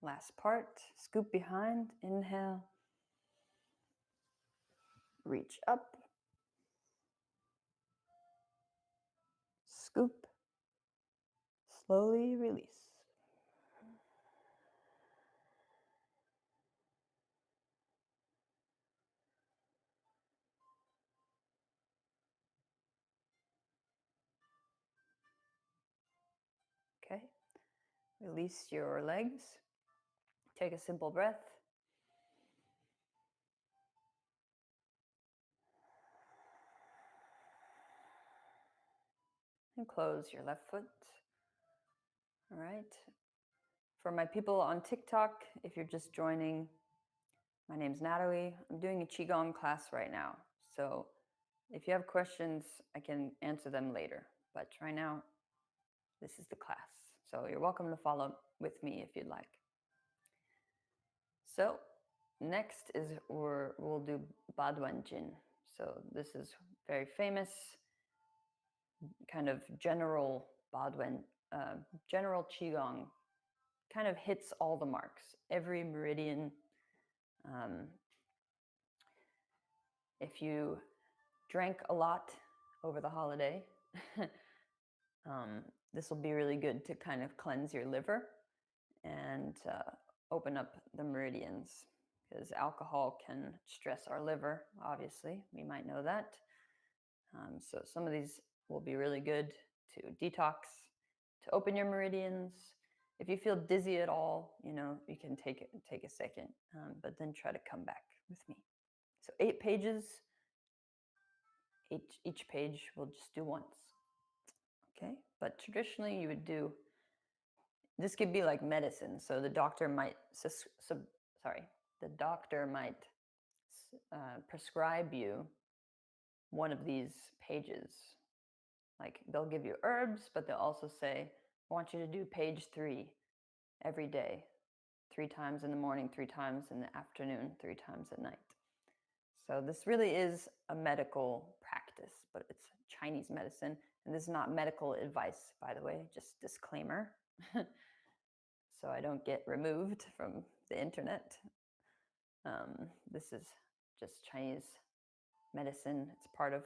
Last part, scoop behind, inhale, reach up, scoop, slowly release. Okay, release your legs. Take a simple breath. And close your left foot. All right. For my people on TikTok, if you're just joining, my name's Natalie. I'm doing a Qigong class right now. So if you have questions, I can answer them later. But right now, this is the class. So you're welcome to follow with me if you'd like. So next is we'll do Baduan Jin. So this is very famous, kind of general Baduan, general Qigong, kind of hits all the marks. Every meridian. If you drank a lot over the holiday, this will be really good to kind of cleanse your liver and open up the meridians, because alcohol can stress our liver, obviously. We might know that. So some of these will be really good to detox, to open your meridians. If you feel dizzy at all, you can take a second, but then try to come back with me. So 8 pages. Each page we'll just do once. Okay, but traditionally you would do, this could be like medicine. So the doctor might prescribe you one of these pages. Like they'll give you herbs, but they'll also say, I want you to do page 3 every day, 3 times in the morning, 3 times in the afternoon, 3 times at night. So this really is a medical practice, but it's Chinese medicine. And this is not medical advice, by the way, just disclaimer. So I don't get removed from the internet. This is just Chinese medicine. It's part of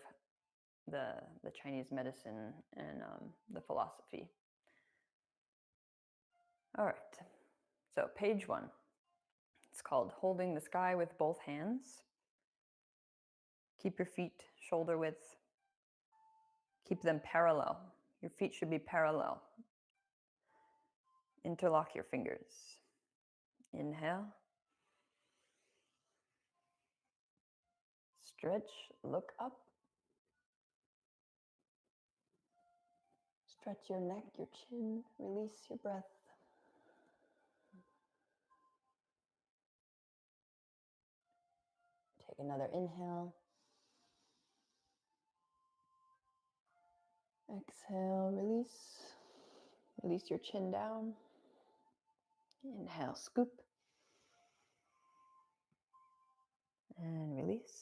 the Chinese medicine and the philosophy. All right, so page 1. It's called Holding the Sky with Both Hands. Keep your feet shoulder width. Keep them parallel. Your feet should be parallel. Interlock your fingers. Inhale. Stretch, look up. Stretch your neck, your chin, release your breath. Take another inhale. Exhale, release. Release your chin down. Inhale, scoop. And release.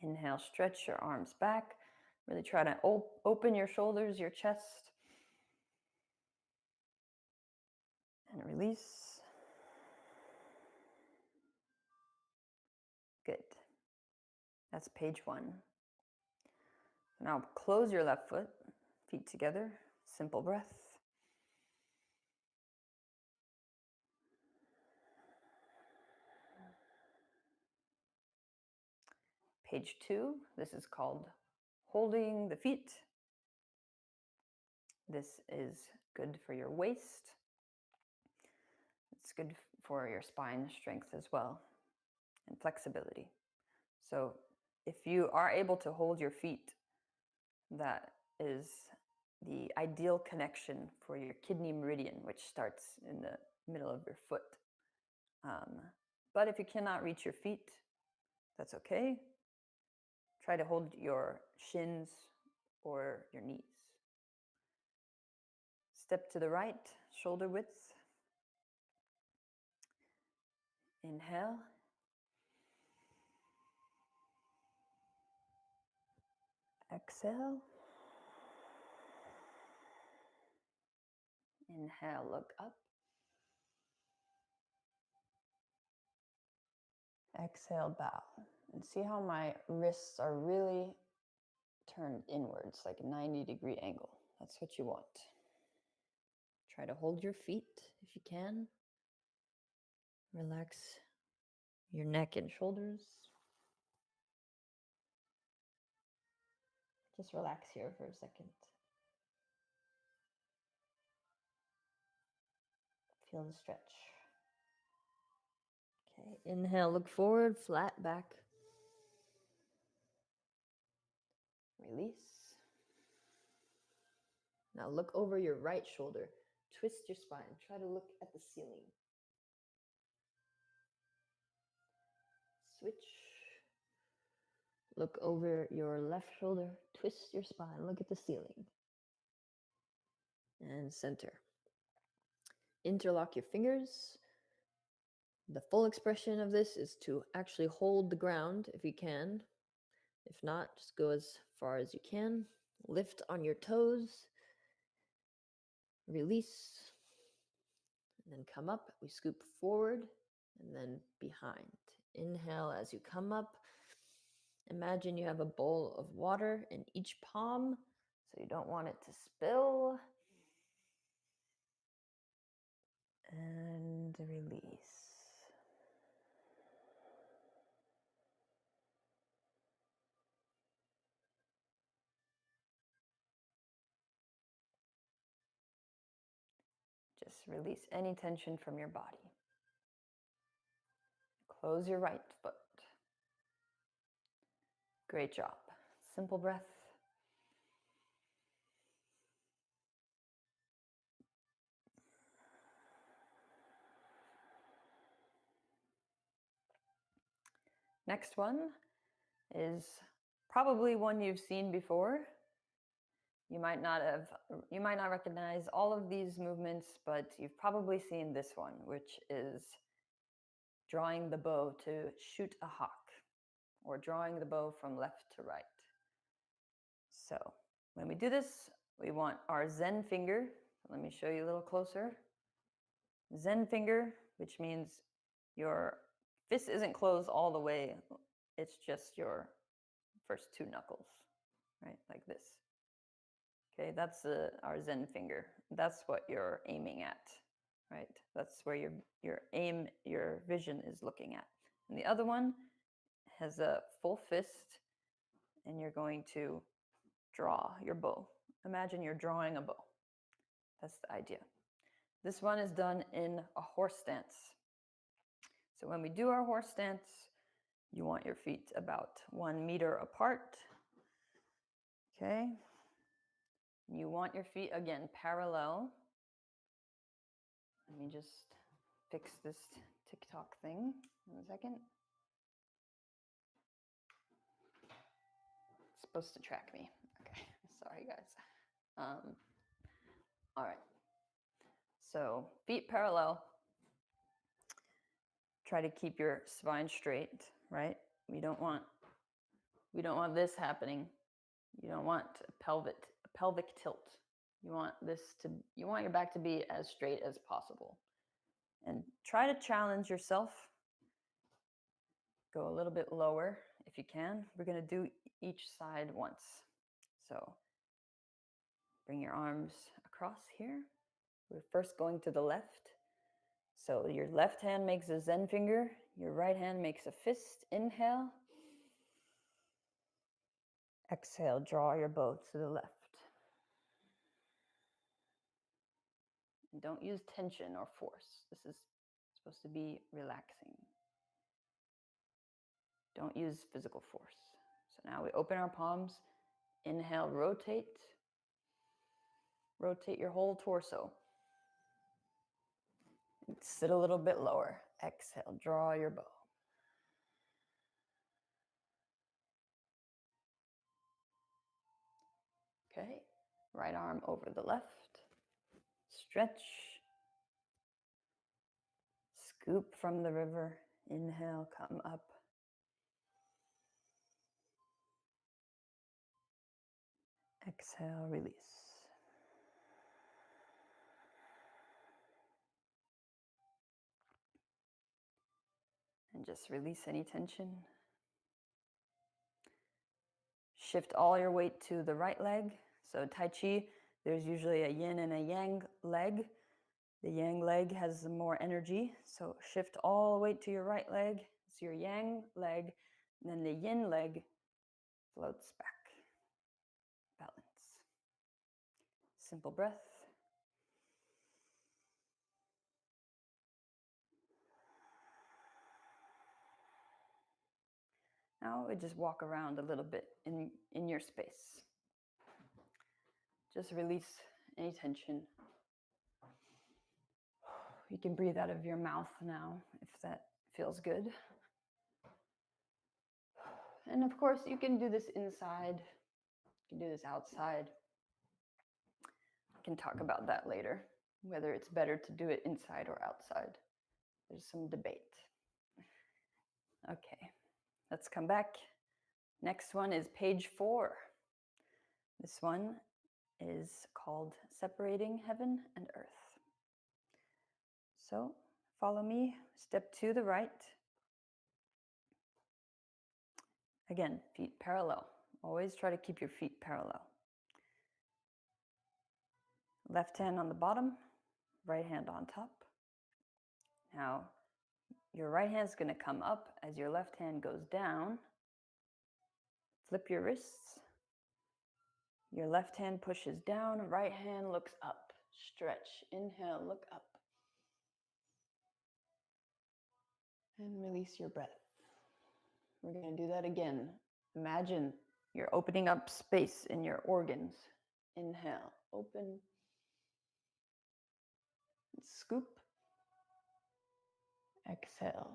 Inhale, stretch your arms back. Really try to open your shoulders, your chest. And release. Good. That's page 1. Now close your left foot, feet together, simple breath. Page 2, this is called Holding the Feet. This is good for your waist. It's good for your spine strength as well, and flexibility. So if you are able to hold your feet, that is the ideal connection for your kidney meridian, which starts in the middle of your foot. But if you cannot reach your feet, that's okay. Try to hold your shins or your knees. Step to the right, shoulder width. Inhale. Exhale. Inhale, look up. Exhale, bow. And see how my wrists are really turned inwards, like a 90-degree angle. That's what you want. Try to hold your feet if you can. Relax your neck and shoulders. Just relax here for a second. Feel the stretch. Okay, inhale, look forward, flat back. Release. Now look over your right shoulder. Twist your spine. Try to look at the ceiling. Switch. Look over your left shoulder. Twist your spine. Look at the ceiling. And center. Interlock your fingers. The full expression of this is to actually hold the ground if you can. If not, just go as far as you can. Lift on your toes. Release. And then come up. We scoop forward and then behind. Inhale as you come up. Imagine you have a bowl of water in each palm, so you don't want it to spill. And release. Just release any tension from your body. Close your right foot. Great job. Simple breath. Next one is probably one you've seen before. You might not recognize all of these movements, but you've probably seen this one, which is drawing the bow to shoot a hawk, or drawing the bow from left to right. So when we do this, we want our Zen finger. Let me show you a little closer. Zen finger, which means your fist isn't closed all the way. It's just your first two knuckles, right? Like this. Okay, that's our Zen finger. That's what you're aiming at, right? That's where your vision is looking at. And the other one has a full fist, and you're going to draw your bow. Imagine you're drawing a bow. That's the idea. This one is done in a horse stance. So when we do our horse stance, you want your feet about 1 meter apart. Okay. You want your feet, again, parallel. Let me just fix this TikTok thing in a second. It's supposed to track me. Okay, sorry guys. All right. So feet parallel. Try to keep your spine straight, right? We don't want this happening. You don't want a pelvic tilt. You want your back to be as straight as possible. And try to challenge yourself. Go a little bit lower if you can. We're going to do each side once. So bring your arms across here. We're first going to the left. So your left hand makes a Zen finger. Your right hand makes a fist. Inhale. Exhale, draw your bow to the left. And don't use tension or force. This is supposed to be relaxing. Don't use physical force. So now we open our palms. Inhale, rotate. Rotate your whole torso. And sit a little bit lower. Exhale, draw your bow. Okay, right arm over the left. Stretch. Scoop from the river. Inhale, come up. Exhale, release. And just release any tension. Shift all your weight to the right leg. So Tai Chi, there's usually a yin and a yang leg. The yang leg has more energy. So shift all the weight to your right leg. It's your yang leg. And then the yin leg floats back. Balance. Simple breath. Now we just walk around a little bit in your space. Just release any tension. You can breathe out of your mouth now if that feels good. And of course, you can do this inside. You can do this outside. We can talk about that later, whether it's better to do it inside or outside. There's some debate. Okay, let's come back. Next one is page 4. This one is called Separating Heaven and Earth. So follow me, step to the right. Again, feet parallel. Always try to keep your feet parallel. Left hand on the bottom, right hand on top. Now, your right hand is going to come up as your left hand goes down. Flip your wrists. Your left hand pushes down, right hand looks up. Stretch, inhale, look up. And release your breath. We're going to do that again. Imagine you're opening up space in your organs. Inhale, open. Scoop. Exhale.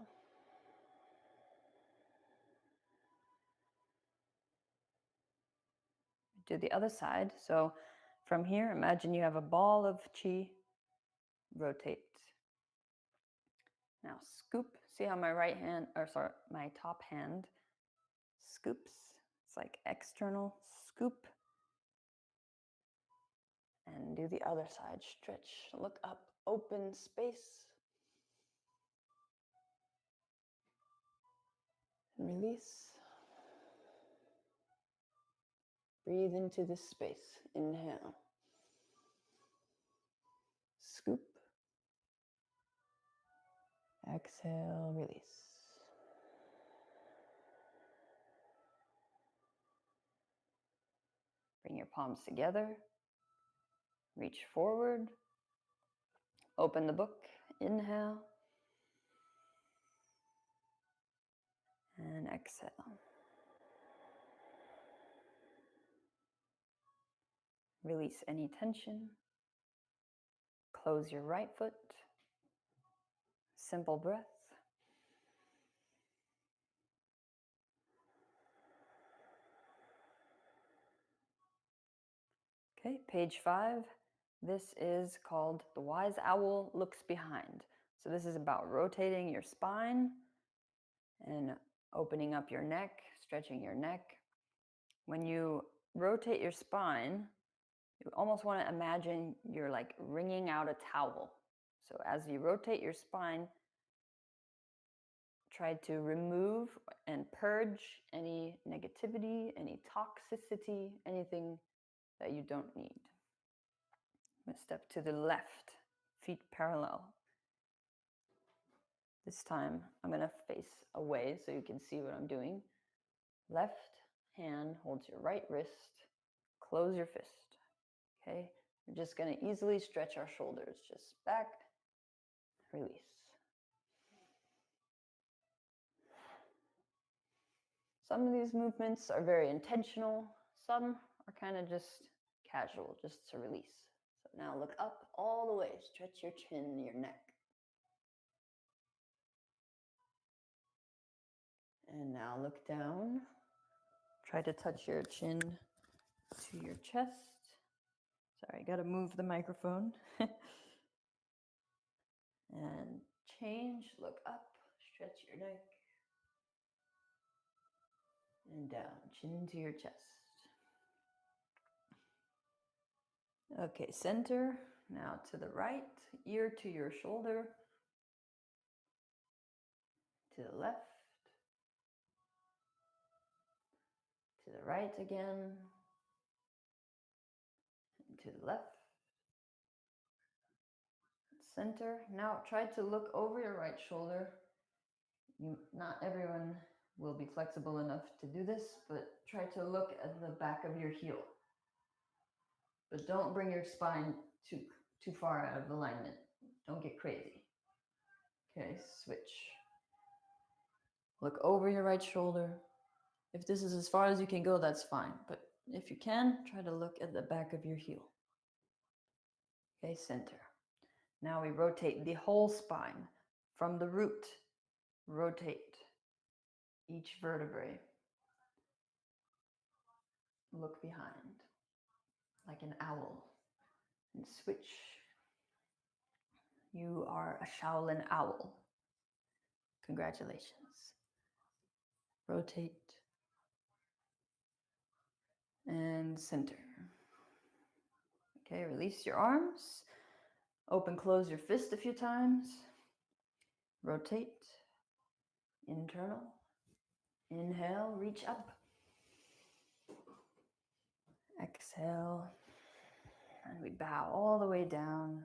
Do the other side. So from here, imagine you have a ball of chi. Rotate. Now scoop. See how my my top hand scoops? It's like external scoop. And do the other side. Stretch. Look up. Open space. And release. Breathe into this space. Inhale. Scoop. Exhale, release. Bring your palms together. Reach forward. Open the book. Inhale. And exhale. Release any tension. Close your right foot. Simple breath. Okay, page 5. This is called The Wise Owl Looks Behind. So this is about rotating your spine and opening up your neck, stretching your neck. When you rotate your spine, you almost want to imagine you're like wringing out a towel. So as you rotate your spine, try to remove and purge any negativity, any toxicity, anything that you don't need. I'm going to step to the left, feet parallel. This time I'm going to face away so you can see what I'm doing. Left hand holds your right wrist. Close your fist. Okay? We're just going to easily stretch our shoulders. Just back, release. Some of these movements are very intentional. Some are kind of just casual, just to release. So now look up all the way. Stretch your chin, your neck. And now look down. Try to touch your chin to your chest. Sorry, I got to move the microphone. And change, look up, stretch your neck. And down, chin to your chest. Okay, center. Now to the right, ear to your shoulder. To the left. To the right again. And to the left. Center. Now try to look over your right shoulder. Not everyone will be flexible enough to do this, but try to look at the back of your heel. But don't bring your spine too far out of alignment. Don't get crazy. Okay, switch. Look over your right shoulder. If this is as far as you can go, that's fine. But if you can, try to look at the back of your heel. Okay, center. Now we rotate the whole spine from the root. Rotate each vertebrae. Look behind like an owl and switch. You are a Shaolin owl. Congratulations. Rotate and center. Okay, release your arms. Open, close your fist a few times. Rotate. Internal. Inhale, reach up. Exhale. And we bow all the way down.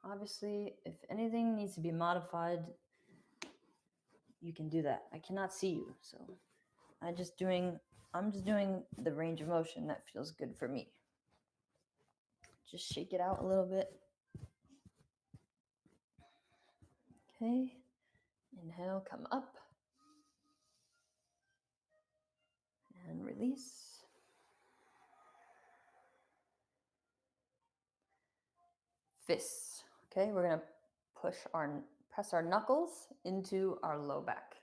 Obviously, if anything needs to be modified, you can do that. I cannot see you, so I'm just doing the range of motion that feels good for me. Just shake it out a little bit. Okay. Inhale, come up. And release. Fists. Okay, we're going to press our knuckles into our low back.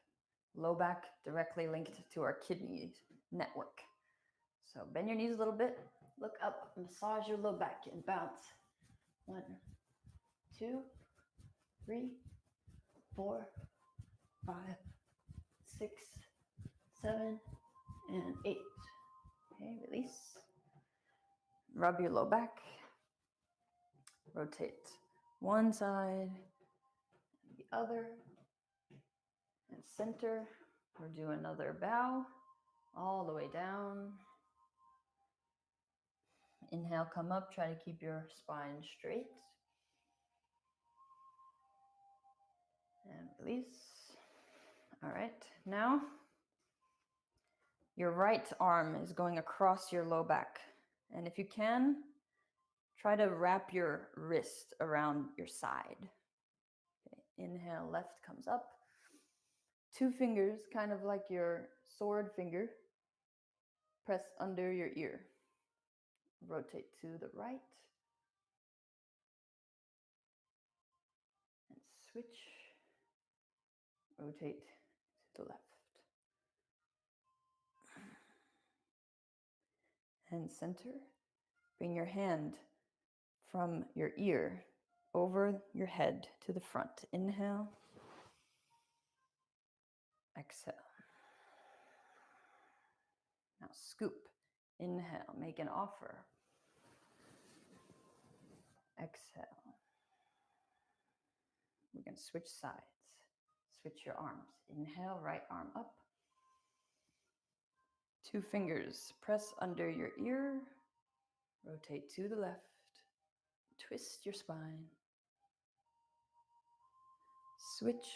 Low back directly linked to our kidney network. So bend your knees a little bit, look up, massage your low back and bounce. 1, 2, 3, 4, 5, 6, 7, and 8. Okay, release. Rub your low back. Rotate one side, the other, and center. We'll do another bow all the way down. Inhale, come up, try to keep your spine straight. And release. All right, now your right arm is going across your low back. And if you can, try to wrap your wrist around your side. Okay. Inhale, left comes up. 2 fingers, kind of like your sword finger, press under your ear. Rotate to the right. And switch. Rotate to the left. And center. Bring your hand from your ear over your head to the front. Inhale. Exhale. Now scoop. Inhale. Make an offer. Exhale. We're going to switch sides. Switch your arms. Inhale, right arm up. 2 fingers, press under your ear. Rotate to the left. Twist your spine. Switch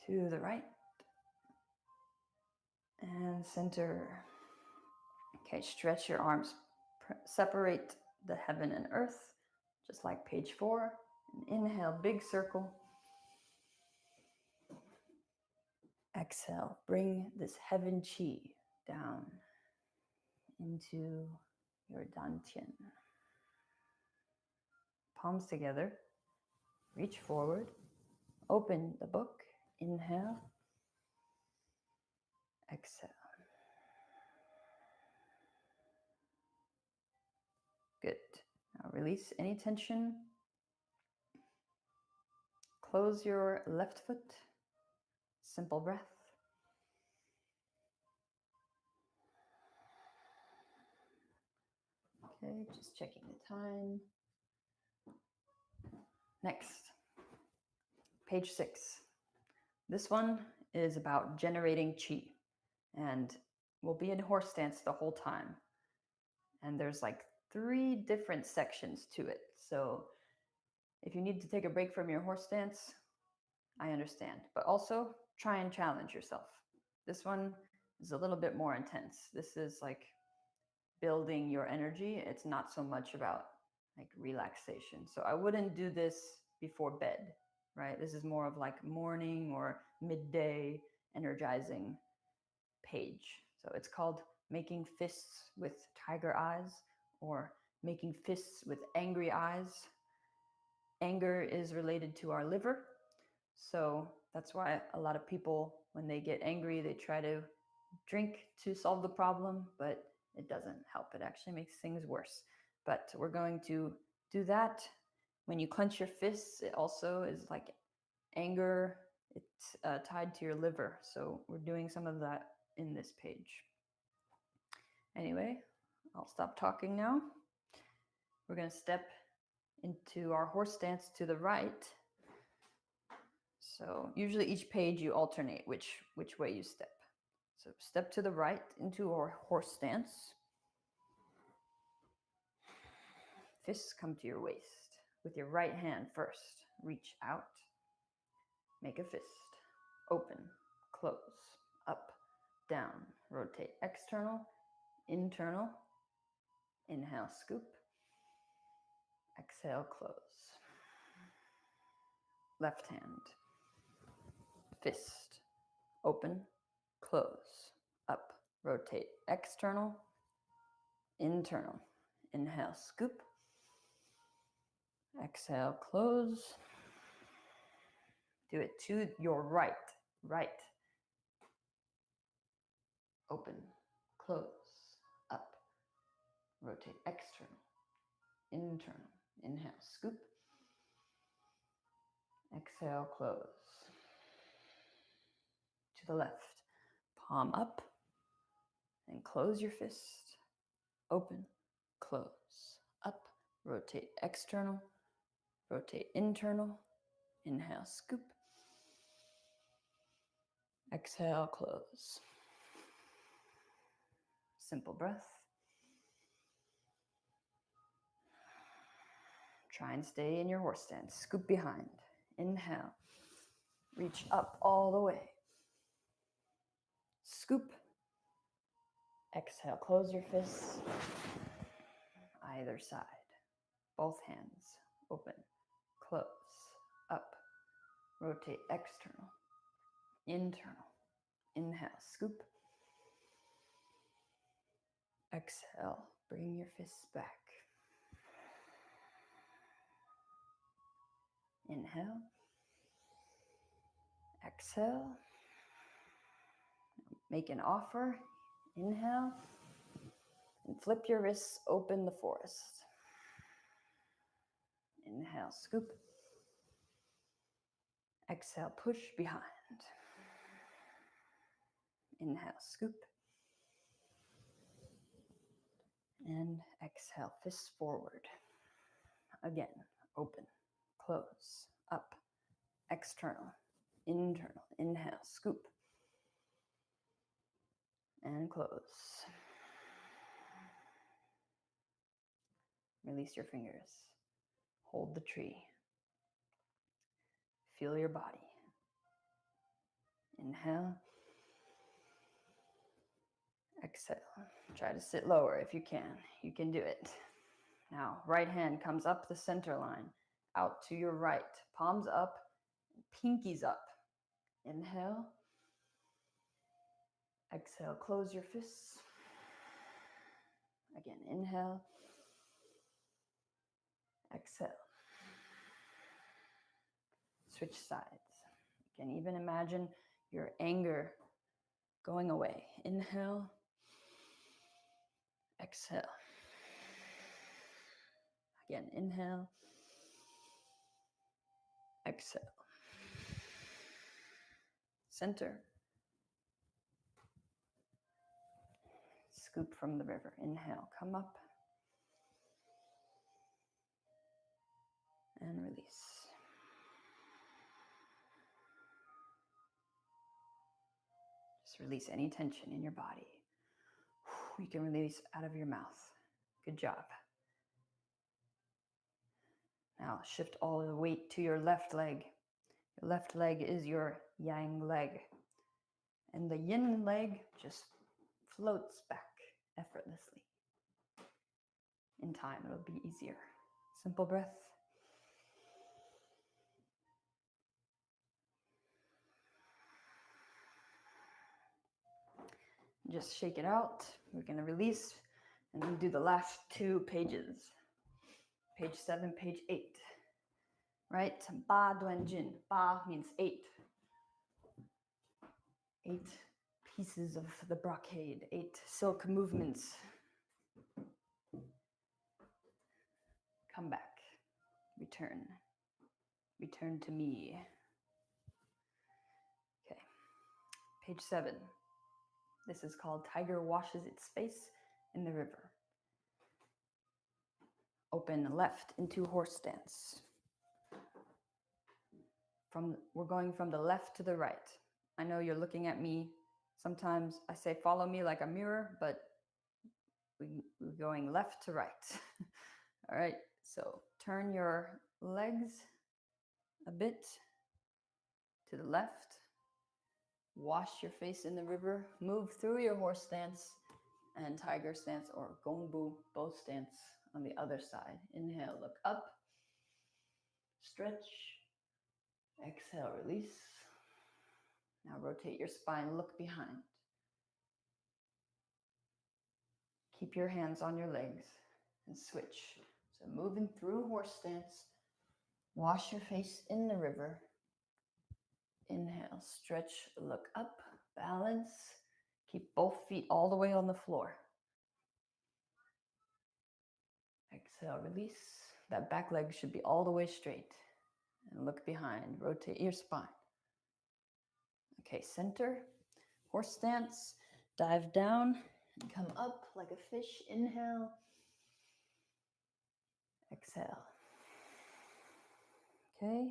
to the right. And center. Okay, stretch your arms. Separate the heaven and earth, just like page 4. And inhale, big circle. Exhale, bring this heaven chi down into your dantian. Palms together, reach forward, open the book, inhale, exhale. Good. Now release any tension. Close your left foot. Simple breath. Okay, just checking the time. Next, page 6. This one is about generating chi, and we'll be in horse stance the whole time. And there's like 3 different sections to it. So if you need to take a break from your horse stance, I understand. But also try and challenge yourself. This one is a little bit more intense. This is like building your energy. It's not so much about like relaxation. So I wouldn't do this before bed, right? This is more of like morning or midday energizing page. So it's called Making Fists with Tiger Eyes or Making Fists with Angry Eyes. Anger is related to our liver. So that's why a lot of people, when they get angry, they try to drink to solve the problem, but it doesn't help. It actually makes things worse. But we're going to do that. When you clench your fists, it also is like anger. It's tied to your liver. So we're doing some of that in this page. Anyway, I'll stop talking now. We're going to step into our horse stance to the right. So usually each page you alternate which way you step. So step to the right into our horse stance. Fists come to your waist. With your right hand first, reach out. Make a fist. Open, close, up, down. Rotate external, internal. Inhale, scoop. Exhale, close. Left hand. Fist. Open, close, up. Rotate external, internal. Inhale, scoop. Exhale, close. Do it to your right. Right. Open, close, up. Rotate external, internal. Inhale, scoop. Exhale, close. To the left. Palm up and close your fist. Open, close, up. Rotate external, rotate internal. Inhale, scoop. Exhale, close. Simple breath. Try and stay in your horse stance. Scoop behind. Inhale. Reach up all the way. Scoop. Exhale, close your fists. Either side. Both hands. Open. Close. Up. Rotate external. Internal. Inhale. Scoop. Exhale. Bring your fists back. Inhale. Exhale. Make an offer. Inhale. And flip your wrists, open the forest. Inhale, scoop. Exhale, push behind. Inhale, scoop. And exhale, fists forward. Again, open, close, up, external, internal. Inhale, scoop. And close. Release your fingers. Hold the tree. Feel your body. Inhale. Exhale. Try to sit lower if you can. You can do it. Now, right hand comes up the center line, out to your right. Palms up, pinkies up. Inhale. Exhale, close your fists. Again, inhale. Exhale. Switch sides. You can even imagine your anger going away. Inhale. Exhale. Again, inhale. Exhale. Center. Scoop from the river. Inhale, come up. and release. Just release any tension in your body. You can release out of your mouth. Good job. Now shift all the weight to your left leg. Your left leg is your yang leg. And the yin leg just floats back effortlessly. In time, it'll be easier. Simple breath. Just shake it out. We're going to release and then do the last 2 pages. Page 7, page 8. Right? Ba duan jin. Ba means 8. 8 pieces of the brocade. 8 silk movements. Come back. Return. Return to me. Okay. Page 7. This is called Tiger Washes Its Face in the River. Open left into horse stance. We're going from the left to the right. I know you're looking at me. Sometimes I say follow me like a mirror, but we're going left to right. All right, so turn your legs a bit to the left. Wash your face in the river. Move through your horse stance and tiger stance or Gong Bu, both stance on the other side. Inhale, look up. Stretch. Exhale, release. Now rotate your spine, look behind. Keep your hands on your legs and switch. So moving through horse stance. Wash your face in the river. Inhale, stretch, look up, balance. Keep both feet all the way on the floor. Exhale, release. That back leg should be all the way straight. And look behind, rotate your spine. Okay, center, horse stance, dive down, and come up like a fish. Inhale, exhale. Okay,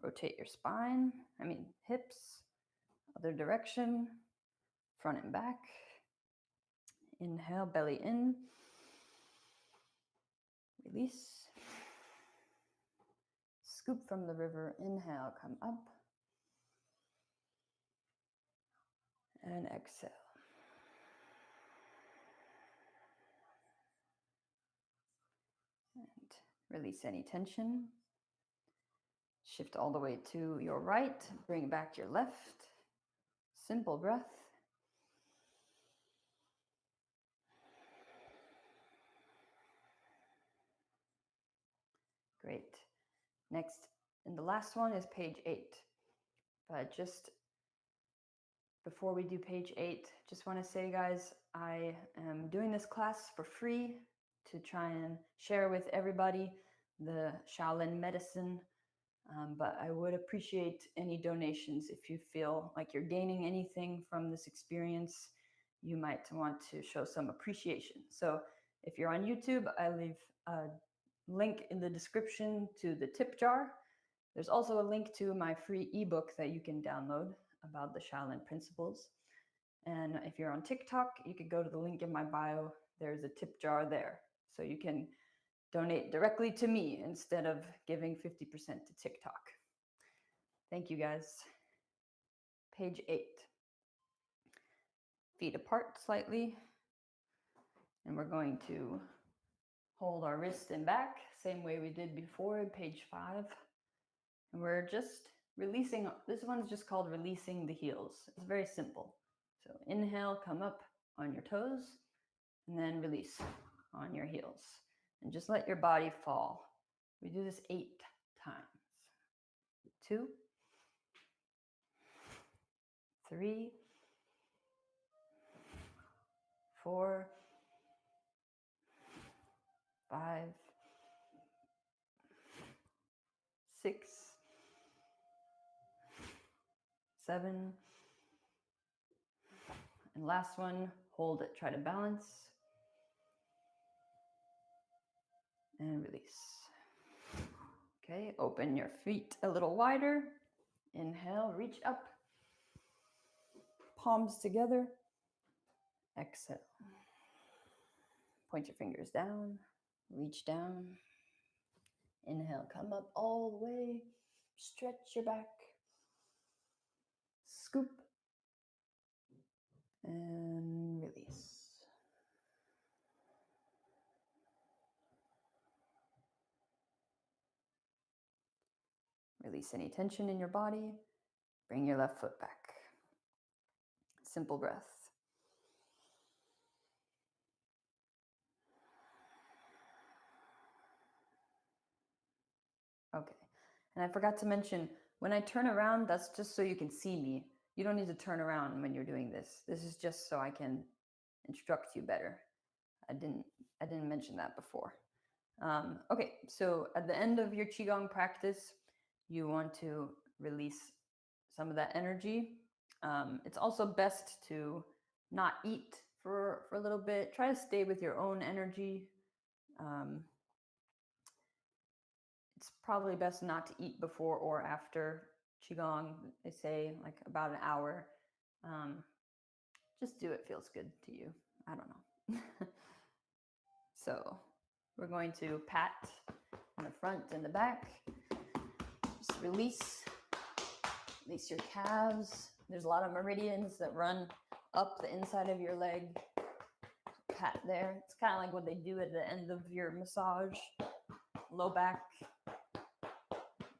rotate your spine, hips, other direction, front and back. Inhale, belly in, release. Scoop from the river, inhale, come up, and exhale. And release any tension. Shift all the way to your right, bring back your left. Simple breath. Great. Next, and the last one is page 8. But just before we do page 8, just want to say, guys, I am doing this class for free to try and share with everybody the Shaolin medicine. But I would appreciate any donations if you feel like you're gaining anything from this experience. You might want to show some appreciation. So if you're on YouTube, I leave a link in the description to the tip jar. There's also a link to my free ebook that you can download about the Shaolin principles. And if you're on TikTok, you could go to the link in my bio. There's a tip jar there. So you can donate directly to me instead of giving 50% to TikTok. Thank you, guys. Page 8. Feet apart slightly. And we're going to hold our wrist and back, same way we did before, page 5. And we're just releasing, this one's just called releasing the heels. It's very simple. So inhale, come up on your toes, and then release on your heels. And just let your body fall. We do this 8 times. 2, 3, 4, 5, 6, 7, and last one, hold it, try to balance, and release. Okay, open your feet a little wider. Inhale, reach up. Palms together. Exhale. Point your fingers down. Reach down. Inhale, come up all the way. Stretch your back. Scoop. And release. Release any tension in your body. Bring your left foot back. Simple breath. Okay. And I forgot to mention, when I turn around, that's just so you can see me. You don't need to turn around when you're doing this. This is just so I can instruct you better. I didn't mention that before. Okay, so at the end of your Qigong practice, you want to release some of that energy. It's also best to not eat for a little bit. Try to stay with your own energy. It's probably best not to eat before or after Qigong. They say like about an hour. Just do it feels good to you. I don't know. So we're going to pat in the front and the back. Just release your calves. There's a lot of meridians that run up the inside of your leg. Pat there. It's kind of like what they do at the end of your massage. Low back.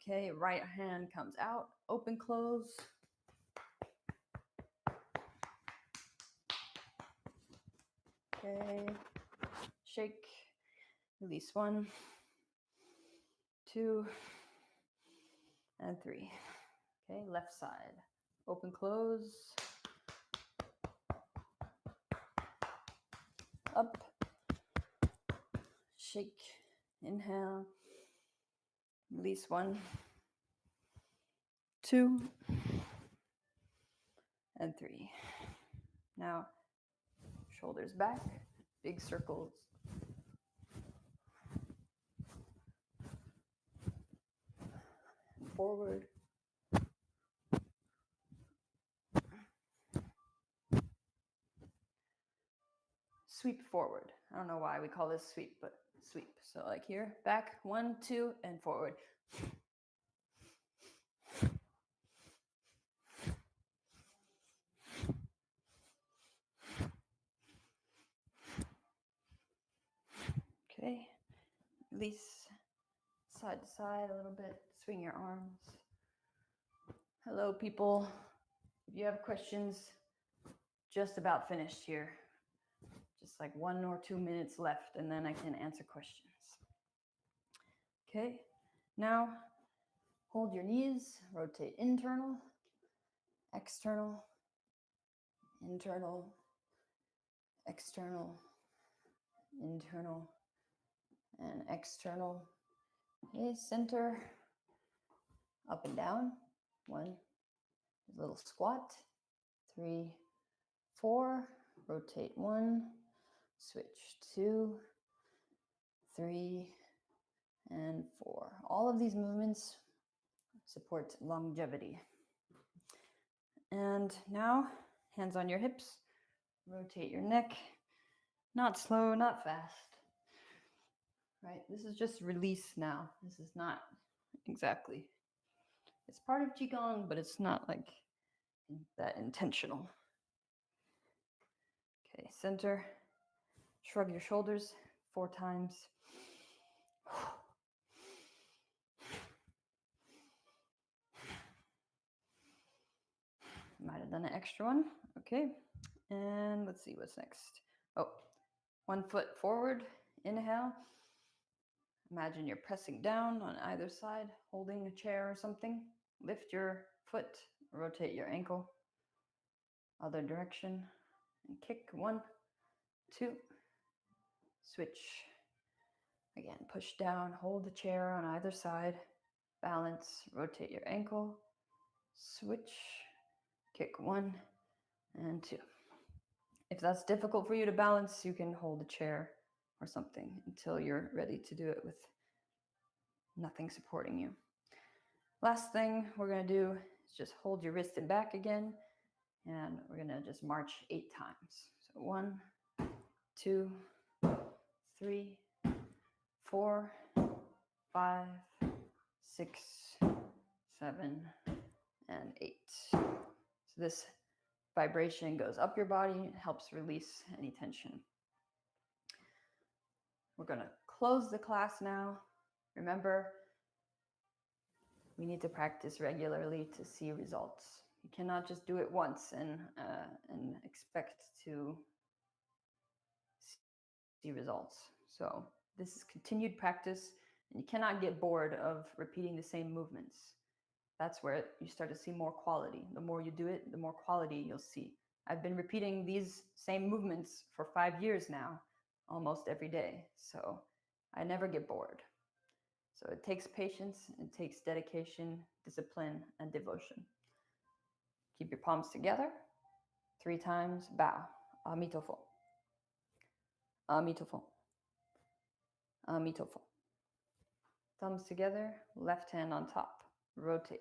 Okay, right hand comes out. Open, close. Okay. Shake. Release 1, 2, and 3. Okay, left side. Open, close. Up. Shake. Inhale. Release 1, 2, and 3. Now, shoulders back, big circles. Forward. Sweep forward. I don't know why we call this sweep, but sweep. So like here, back, 1, 2, and forward. Okay, release side to side a little bit. Swing your arms. Hello, people. If you have questions, just about finished here. Just like 1 or 2 minutes left, and then I can answer questions. Okay, now hold your knees, rotate internal, external, internal, external, internal, and external. Okay, center, up and down. 1, little squat. 3, 4, rotate 1, switch 2, 3, and 4. All of these movements support longevity. And now, hands on your hips, rotate your neck. Not slow, not fast. Right? This is just release now. This is not exactly. It's part of Qigong, but it's not like that intentional. Okay, center. Shrug your shoulders 4 times. Might have done an extra one. Okay. And let's see what's next. Oh, 1 foot forward. Inhale. Imagine you're pressing down on either side, holding a chair or something. Lift your foot, rotate your ankle. Other direction. And kick. 1, 2. Switch. Again, push down, hold the chair on either side. Balance, rotate your ankle. Switch. Kick 1 and 2. If that's difficult for you to balance, you can hold a chair or something until you're ready to do it with nothing supporting you. Last thing we're going to do is just hold your wrist and back again, and we're going to just march 8 times. So 1, 2, 3, 4, 5, 6, 7, and 8. So this vibration goes up your body, it helps release any tension. We're going to close the class now. Remember, we need to practice regularly to see results. You cannot just do it once and expect to see results. So this is continued practice, and you cannot get bored of repeating the same movements. That's where you start to see more quality. The more you do it, the more quality you'll see. I've been repeating these same movements for 5 years now, almost every day. So I never get bored. So it takes patience, it takes dedication, discipline, and devotion. Keep your palms together. 3 times, bow. Amitofo. Amitofo. Amitofo. Thumbs together, left hand on top. Rotate.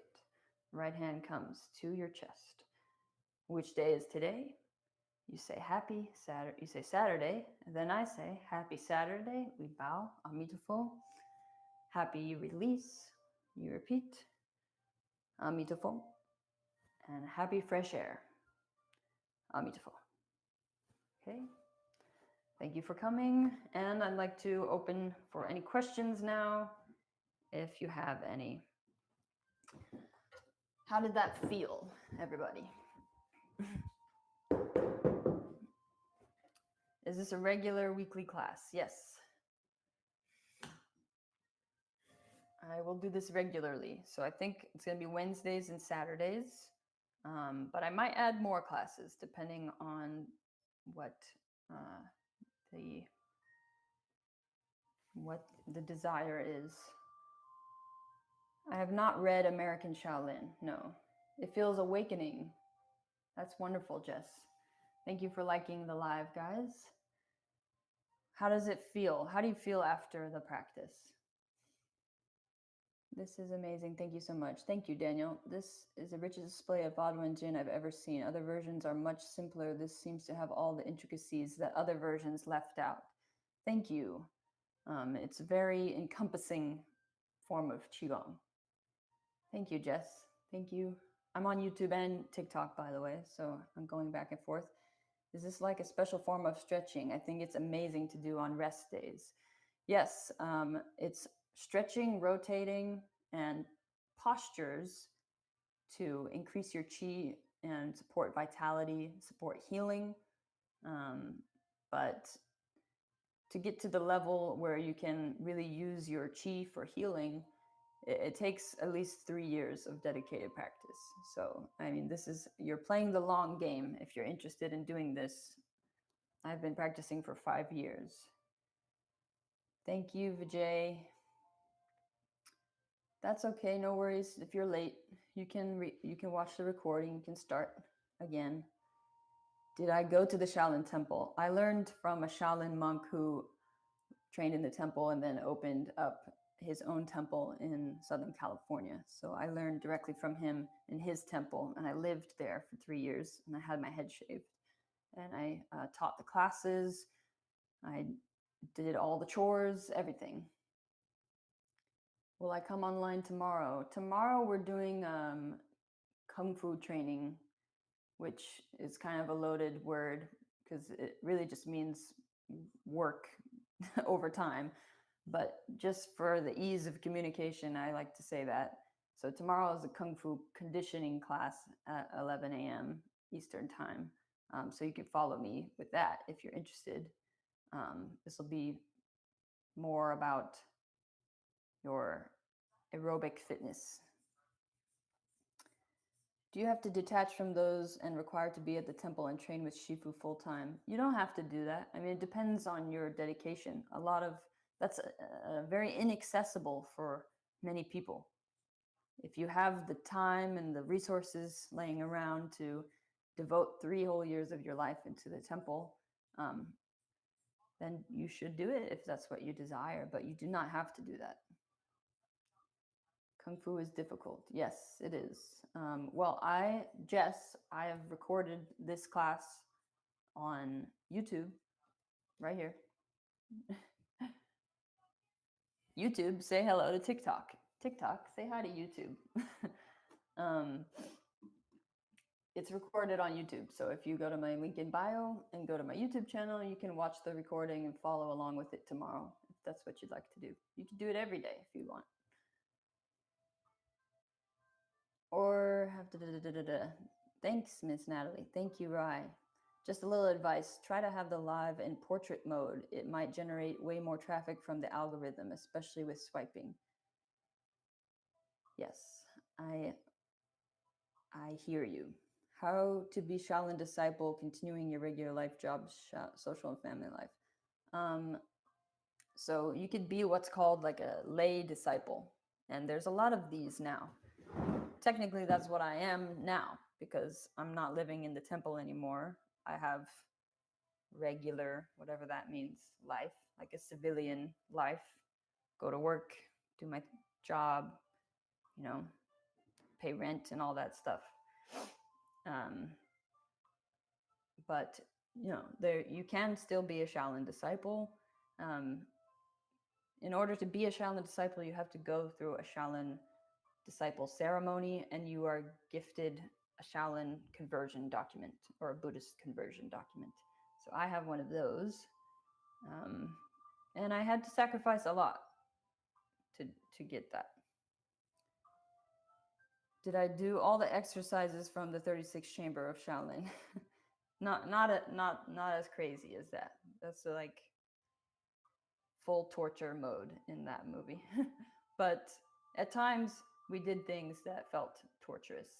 Right hand comes to your chest. Which day is today? You say happy Saturday. You say Saturday, and then I say happy Saturday. We bow. Amitofo. Happy you release. You repeat. Amitofo. And happy fresh air. Amitofo. Okay. Thank you for coming, and I'd like to open for any questions now, if you have any. How did that feel, everybody? Is this a regular weekly class? Yes. I will do this regularly. So I think it's going to be Wednesdays and Saturdays, but I might add more classes depending on what the desire is. I have not read American Shaolin. No. It feels awakening. That's wonderful, Jess. Thank you for liking the live, guys. How does it feel? How do you feel after the practice? This is amazing. Thank you so much. Thank you, Daniel. This is the richest display of Bodwen Jin I've ever seen. Other versions are much simpler. This seems to have all the intricacies that other versions left out. Thank you. It's a very encompassing form of Qigong. Thank you, Jess. Thank you. I'm on YouTube and TikTok, by the way, so I'm going back and forth. Is this like a special form of stretching? I think it's amazing to do on rest days. Yes, it's stretching, rotating, and postures to increase your qi and support vitality, support healing. But to get to the level where you can really use your qi for healing, it takes at least 3 years of dedicated practice. So, I mean, you're playing the long game if you're interested in doing this. I've been practicing for 5 years. Thank you, Vijay. That's okay, no worries. If you're late, you can watch the recording, you can start again. Did I go to the Shaolin temple? I learned from a Shaolin monk who trained in the temple and then opened up his own temple in Southern California. So I learned directly from him in his temple, and I lived there for 3 years, and I had my head shaved. And I taught the classes, I did all the chores, everything. Will I come online tomorrow? Tomorrow we're doing Kung Fu training, which is kind of a loaded word because it really just means work over time. But just for the ease of communication, I like to say that. So tomorrow is a Kung Fu conditioning class at 11 a.m. Eastern time. So you can follow me with that if you're interested. This will be more about your aerobic fitness. Do you have to detach from those and require to be at the temple and train with Shifu full time? You don't have to do that. I mean, it depends on your dedication. That's very inaccessible for many people. If you have the time and the resources laying around to devote 3 whole years of your life into the temple, then you should do it if that's what you desire, but you do not have to do that. Kung Fu is difficult. Yes, it is. I have recorded this class on YouTube right here. YouTube, say hello to TikTok. TikTok, say hi to YouTube. um, it's recorded on YouTube. So if you go to my link in bio and go to my YouTube channel, you can watch the recording and follow along with it tomorrow if that's what you'd like to do. You can do it every day if you want. Or have to. Thanks, Miss Natalie. Thank you, Rye. Just a little advice, try to have the live in portrait mode. It might generate way more traffic from the algorithm, especially with swiping. Yes, I hear you. How to be Shaolin disciple, continuing your regular life job, social and family life. So you could be what's called like a lay disciple. And there's a lot of these now. Technically, that's what I am now because I'm not living in the temple anymore. I have regular, whatever that means, life, like a civilian life, go to work, do my job, pay rent and all that stuff. But there you can still be a Shaolin disciple. In order to be a Shaolin disciple, you have to go through a Shaolin disciple ceremony, and you are gifted a Shaolin conversion document or a Buddhist conversion document. So I have one of those, and I had to sacrifice a lot to get that. Did I do all the exercises from the 36th chamber of Shaolin? not as crazy as that. That's like full torture mode in that movie. But at times we did things that felt torturous.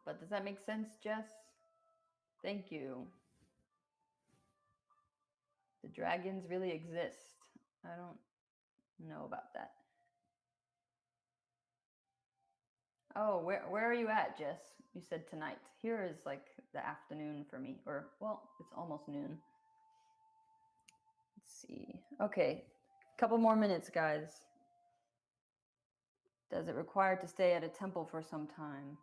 But does that make sense, Jess? Thank you. The dragons really exist. I don't know about that. Oh, where are you at, Jess? You said tonight. Here is like the afternoon for me, or well, it's almost noon. Let's see. Okay, a couple more minutes, guys. Does it require to stay at a temple for some time?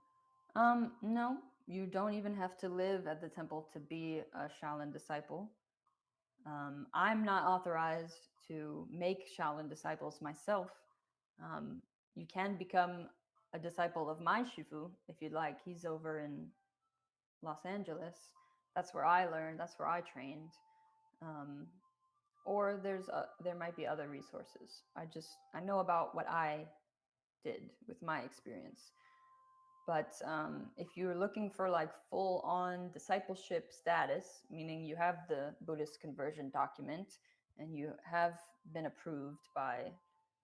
No, you don't even have to live at the temple to be a Shaolin disciple. I'm not authorized to make Shaolin disciples myself. You can become a disciple of my Shifu if you'd like. He's over in Los Angeles. That's where I learned. That's where I trained. Or there might be other resources. I know about what I did with my experience. But if you're looking for like full-on discipleship status, meaning you have the Buddhist conversion document and you have been approved by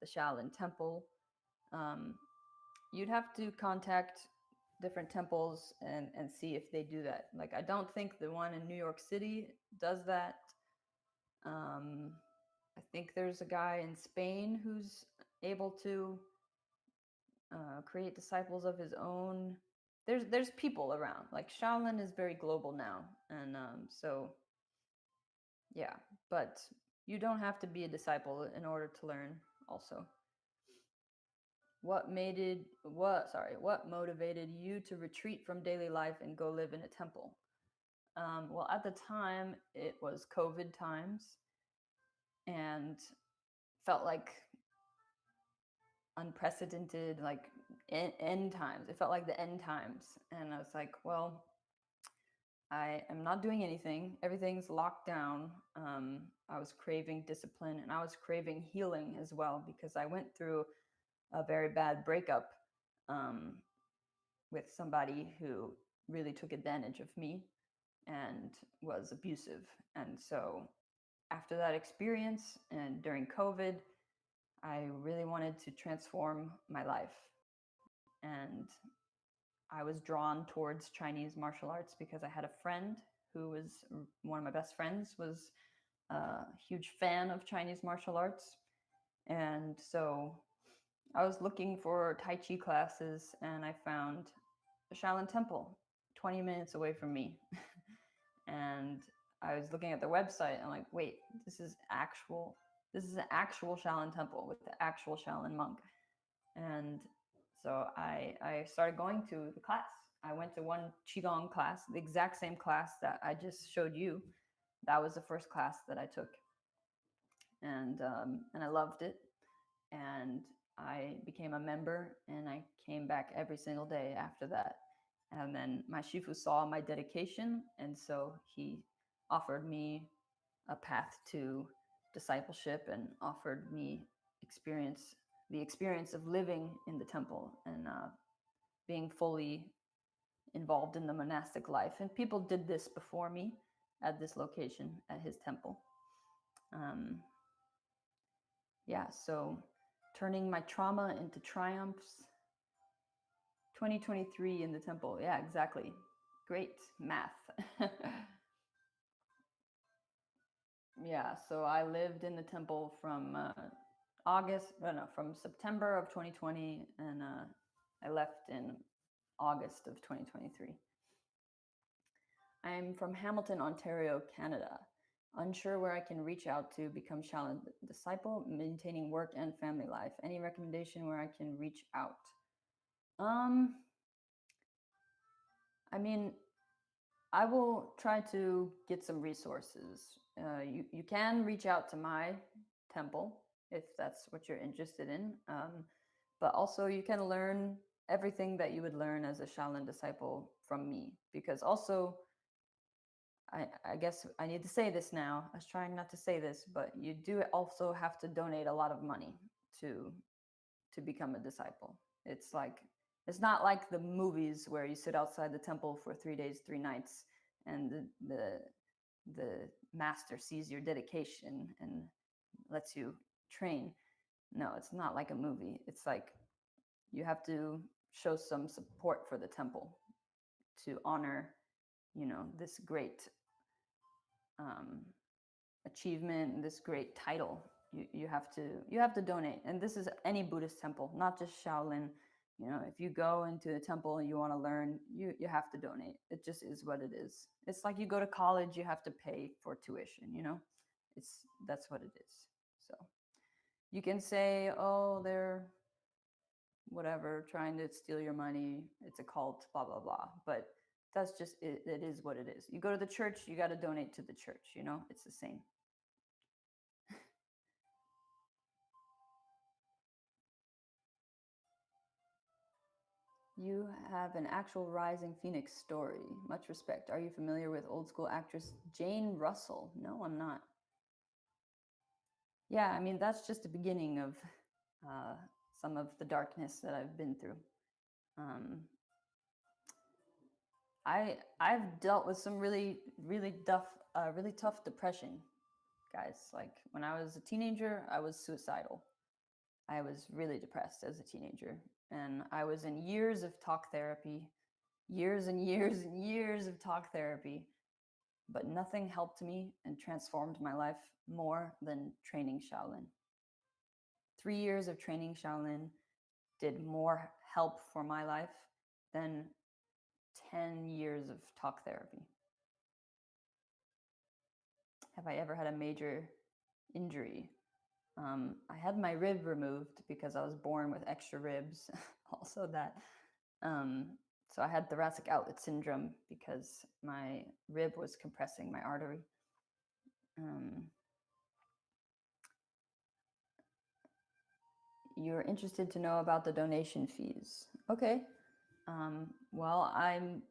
the Shaolin Temple, you'd have to contact different temples and see if they do that. Like, I don't think the one in New York City does that. I think there's a guy in Spain who's able to create disciples of his own. There's people around. Like, Shaolin is very global now, and so yeah. But you don't have to be a disciple in order to learn. Also, what motivated you to retreat from daily life and go live in a temple? Well, at the time it was COVID times, and felt like unprecedented, like end times. It felt like the end times, and I was like, well, I am not doing anything. Everything's locked down. I was craving discipline, and I was craving healing as well, because I went through a very bad breakup with somebody who really took advantage of me and was abusive. And so after that experience and during COVID, I really wanted to transform my life. And I was drawn towards Chinese martial arts because I had a friend who was one of my best friends, was a huge fan of Chinese martial arts. And so I was looking for Tai Chi classes, and I found a Shaolin Temple 20 minutes away from me. And I was looking at the website and like, wait, this is actual This is an actual Shaolin temple with the actual Shaolin monk. And so I started going to the class. I went to one Qigong class, the exact same class that I just showed you. That was the first class that I took. And I loved it. And I became a member, and I came back every single day after that. And then my shifu saw my dedication, and so he offered me a path to discipleship and offered me the experience of living in the temple and being fully involved in the monastic life. And people did this before me at this location at his temple. Um, yeah, so turning my trauma into triumphs. 2023 in the temple. Yeah, exactly. Great math. Yeah, so I lived in the temple from from September of 2020, and I left in August of 2023. I'm from Hamilton, Ontario, Canada. Unsure where I can reach out to become Shaolin disciple, maintaining work and family life. Any recommendation where I can reach out? I mean, I will try to get some resources. You can reach out to my temple if that's what you're interested in. But also, you can learn everything that you would learn as a Shaolin disciple from me. Because also, I guess I need to say this now. I was trying not to say this, but you do also have to donate a lot of money to become a disciple. It's like it's not like the movies where you sit outside the temple for 3 days, 3 nights, and the master sees your dedication and lets you train. No, it's not like a movie. It's like you have to show some support for the temple to honor, this great um, achievement, this great title. You have to donate, and this is any Buddhist temple, not just Shaolin. If you go into a temple and you want to learn, you have to donate. It just is what it is. It's like you go to college, you have to pay for tuition. That's what it is. So you can say, oh, they're whatever trying to steal your money. It's a cult, blah blah blah. But that's just it. It is what it is. You go to the church, you got to donate to the church. It's the same. You have an actual rising phoenix story. Much respect. Are you familiar with old school actress Jane Russell? No, I'm not. Yeah, I mean, that's just the beginning of uh, some of the darkness that I've been through. Um, I've dealt with some really tough depression, guys. Like when I was a teenager, I was suicidal. I was really depressed as a teenager, and I was in years of talk therapy, years and years and years of talk therapy, but nothing helped me and transformed my life more than training Shaolin. 3 years of training Shaolin did more help for my life than 10 years of talk therapy. Have I ever had a major injury? I had my rib removed because I was born with extra ribs. Also, that. Um, so I had thoracic outlet syndrome because my rib was compressing my artery. Um, you're interested to know about the donation fees. Okay. Well, I'm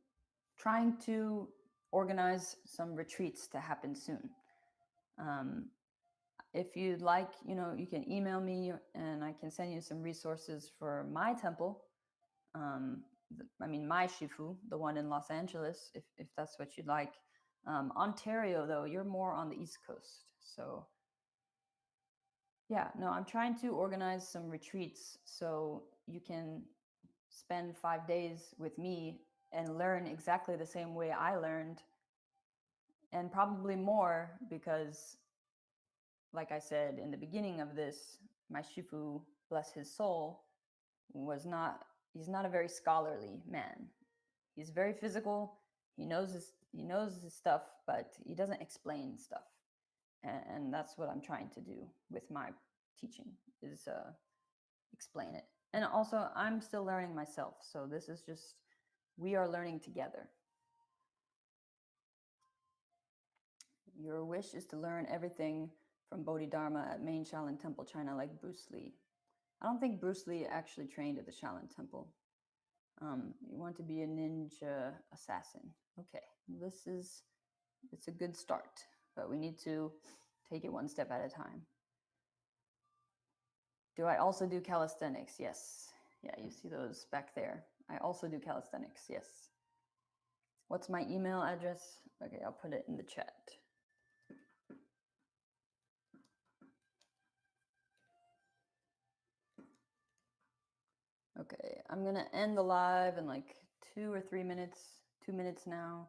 trying to organize some retreats to happen soon. Um, if you'd like, you can email me and I can send you some resources for my temple. My Shifu, the one in Los Angeles, if that's what you'd like. Ontario, though, you're more on the East Coast. So, yeah, no, I'm trying to organize some retreats so you can spend 5 days with me and learn exactly the same way I learned, and probably more because, like I said in the beginning of this, my Shifu, bless his soul, he's not a very scholarly man. He's very physical. He knows his stuff, but he doesn't explain stuff. And that's what I'm trying to do with my teaching, is explain it. And also, I'm still learning myself, so this is just, we are learning together. Your wish is to learn everything from Bodhidharma at main Shaolin Temple, China, like Bruce Lee. I don't think Bruce Lee actually trained at the Shaolin Temple. You want to be a ninja assassin. Okay, it's a good start, but we need to take it one step at a time. Do I also do calisthenics? Yes. Yeah, you see those back there. I also do calisthenics, yes. What's my email address? Okay, I'll put it in the chat. Okay, I'm gonna end the live in like 2 or 3 minutes. 2 minutes now.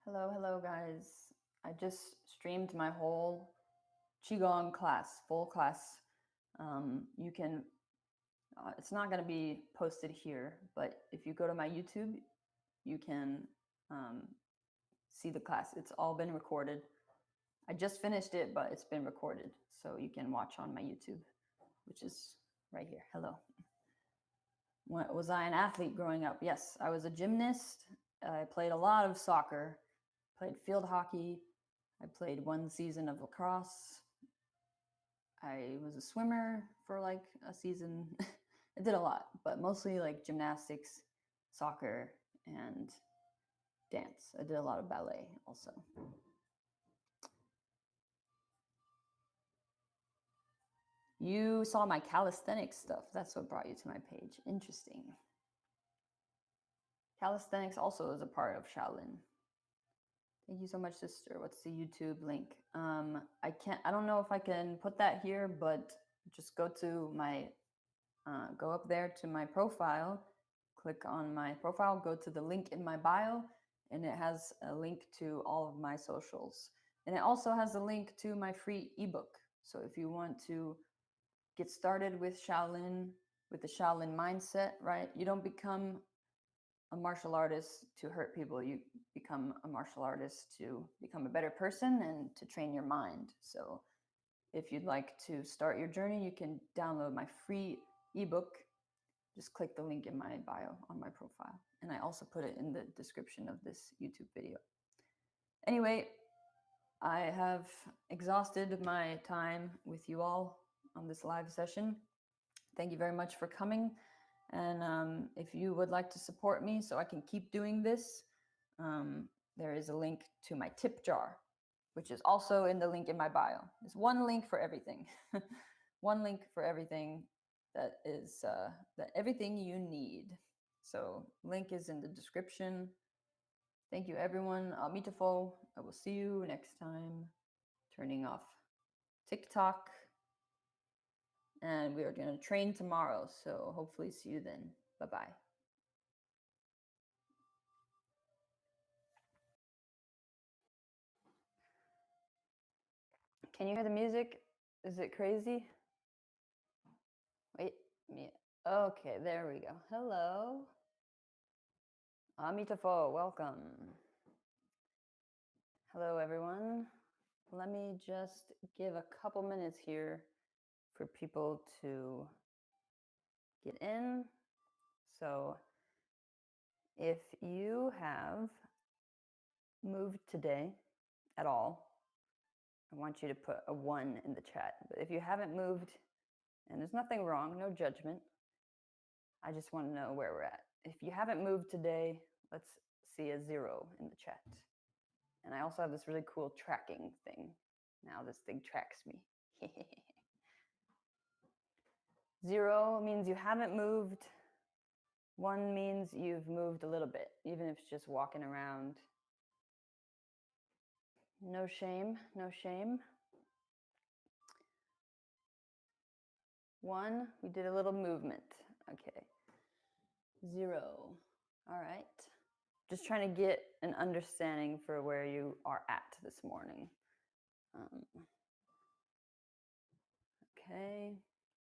Hello guys. I just streamed my whole Qigong class, full class. You can, it's not gonna be posted here, but if you go to my YouTube, you can see the class. It's all been recorded. I just finished it, but it's been recorded, so you can watch on my YouTube, which is right here. Hello. Was I an athlete growing up? Yes, I was a gymnast. I played a lot of soccer, played field hockey. I played 1 season of lacrosse. I was a swimmer for like a season. I did a lot, but mostly like gymnastics, soccer, and dance. I did a lot of ballet also. You saw my calisthenics stuff. That's what brought you to my page. Interesting. Calisthenics also is a part of Shaolin. Thank you so much, sister. What's the YouTube link? I don't know if I can put that here, but just go to my, go up there to my profile, click on my profile, go to the link in my bio, and it has a link to all of my socials. And it also has a link to my free ebook. So if you want to get started with Shaolin, with the Shaolin mindset, right? You don't become a martial artist to hurt people. You become a martial artist to become a better person and to train your mind. So if you'd like to start your journey, you can download my free ebook. Just click the link in my bio on my profile. And I also put it in the description of this YouTube video. Anyway, I have exhausted my time with you all on this live session. Thank you very much for coming. And if you would like to support me so I can keep doing this, there is a link to my tip jar, which is also in the link in my bio. There's one link for everything. One link for everything that is that everything you need. So link is in the description. Thank you, everyone. Amitofo. I will see you next time. Turning off TikTok. And we are going to train tomorrow. So hopefully see you then. Bye-bye. Can you hear the music? Is it crazy? Wait, me. Okay, there we go. Hello. Amitofo, welcome. Hello, everyone. Let me just give a couple minutes here for people to get in. So if you have moved today at all, I want you to put a 1 in the chat. But if you haven't moved, and there's nothing wrong, no judgment, I just want to know where we're at. If you haven't moved today, let's see a 0 in the chat. And I also have this really cool tracking thing. Now this thing tracks me. 0 means you haven't moved. 1 means you've moved a little bit, even if it's just walking around. No shame, no shame. 1, we did a little movement. Okay. 0. All right. Just trying to get an understanding for where you are at this morning. Okay.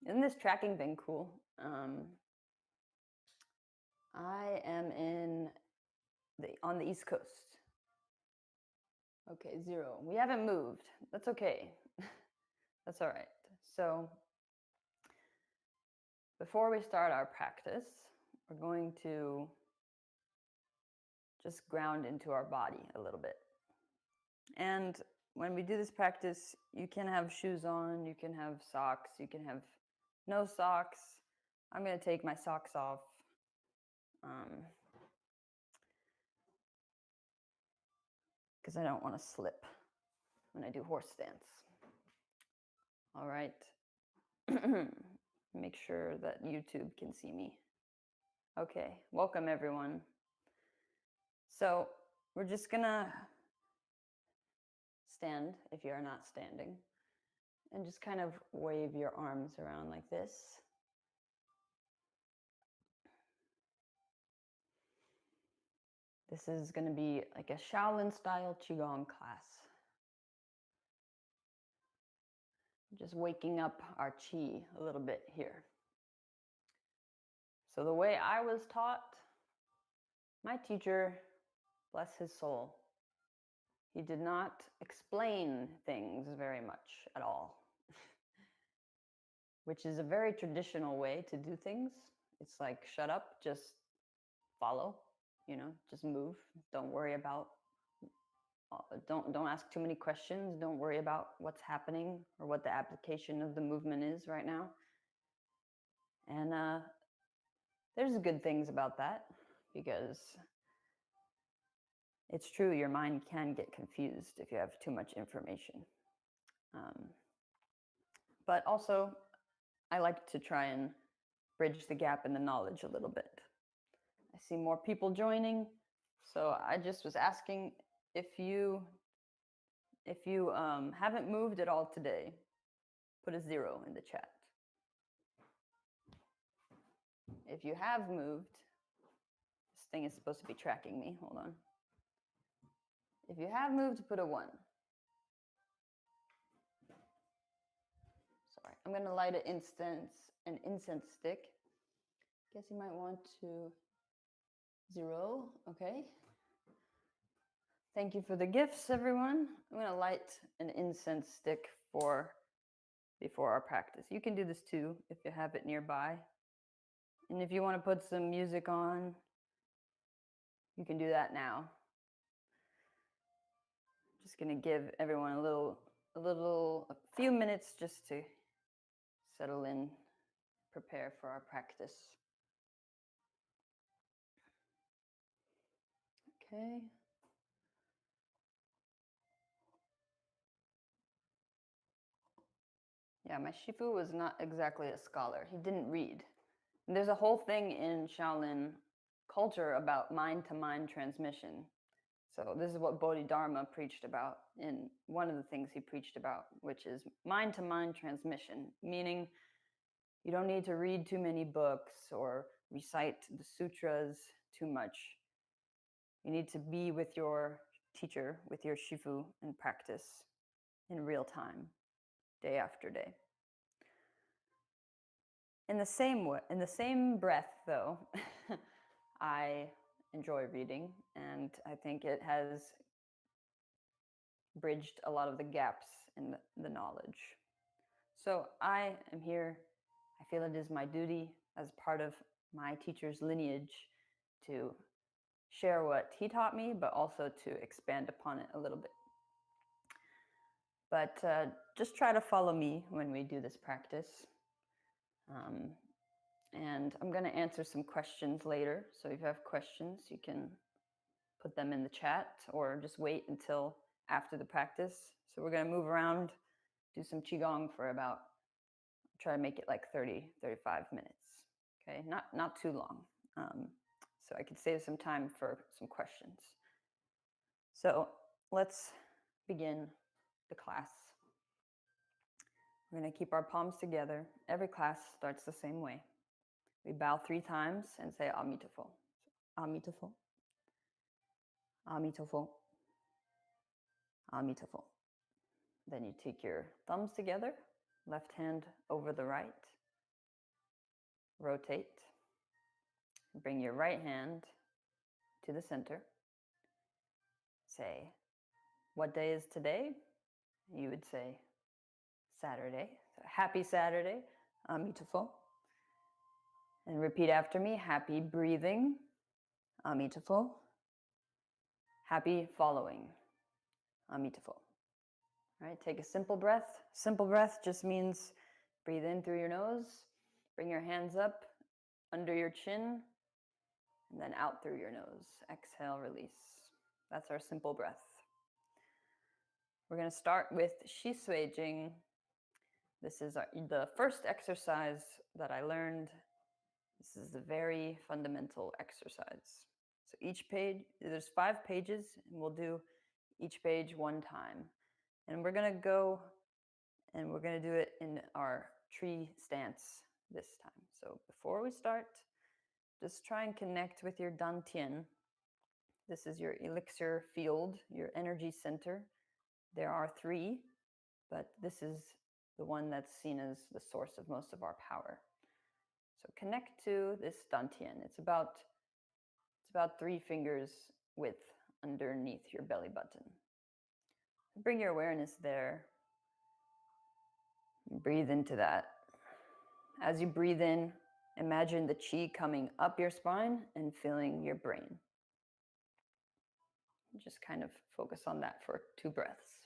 Isn't this tracking thing cool? I am on the East Coast. Okay, 0. We haven't moved. That's okay. That's all right. So before we start our practice, we're going to just ground into our body a little bit. And when we do this practice, you can have shoes on, you can have socks, you can have no socks. I'm going to take my socks off. Because I don't want to slip when I do horse stance. All right. Make sure that YouTube can see me. Okay, welcome everyone. So we're just gonna stand if you are not standing and just kind of wave your arms around like this. This is going to be like a Shaolin style Qigong class. Just waking up our qi a little bit here. So the way I was taught, my teacher, bless his soul, he did not explain things very much at all, which is a very traditional way to do things. It's like, shut up, just follow, just move. Don't worry about, don't ask too many questions. Don't worry about what's happening or what the application of the movement is right now. And there's good things about that, because it's true, your mind can get confused if you have too much information. But also, I like to try and bridge the gap in the knowledge a little bit. I see more people joining, so I just was asking if you haven't moved at all today, put a 0 in the chat. If you have moved, this thing is supposed to be tracking me. Hold on. If you have moved, put a 1. Sorry, I'm going to light an incense stick. Guess you might want to 0. Okay. Thank you for the gifts, everyone. I'm going to light an incense stick before our practice. You can do this too if you have it nearby. And if you want to put some music on, you can do that now. Just going to give everyone a few minutes just to settle in, prepare for our practice. Okay. Yeah, my Shifu was not exactly a scholar. He didn't read. And there's a whole thing in Shaolin culture about mind-to-mind transmission. So this is what Bodhidharma preached about in one of the things he preached about, which is mind-to-mind transmission, meaning you don't need to read too many books or recite the sutras too much. You need to be with your teacher, with your Shifu, and practice in real time, day after day. In the same breath, though, I enjoy reading, and I think it has bridged a lot of the gaps in the knowledge. So I am here. I feel it is my duty as part of my teacher's lineage to share what he taught me, but also to expand upon it a little bit. But just try to follow me when we do this practice. And I'm going to answer some questions later. So if you have questions, you can put them in the chat or just wait until after the practice. So we're going to move around, do some Qigong for about, try to make it like 30, 35 minutes. Okay, not too long. So I could save some time for some questions. So let's begin the class. We're going to keep our palms together. Every class starts the same way. We bow 3 times and say Amitofo. Amitofo. Amitofo. Amitofo. Then you take your thumbs together, left hand over the right, rotate. Bring your right hand to the center. Say, what day is today? You would say Saturday. So, happy Saturday, amitabha. And repeat after me, happy breathing, amitabha. Happy following, amitabha. All right, take a simple breath. Simple breath just means breathe in through your nose, bring your hands up under your chin, and then out through your nose. Exhale, release. That's our simple breath. We're going to start with Shi Sui Jing. This is the first exercise that I learned. This is a very fundamental exercise. So each page, there's 5 pages, and we'll do each page one time. And we're going to go and we're going to do it in our tree stance this time. So before we start, just try and connect with your dantian. This is your elixir field, your energy center. There are 3, but this is the one that's seen as the source of most of our power. So connect to this dantian. It's about 3 fingers width underneath your belly button. Bring your awareness there. Breathe into that. As you breathe in, imagine the chi coming up your spine and filling your brain. Just kind of focus on that for 2 breaths.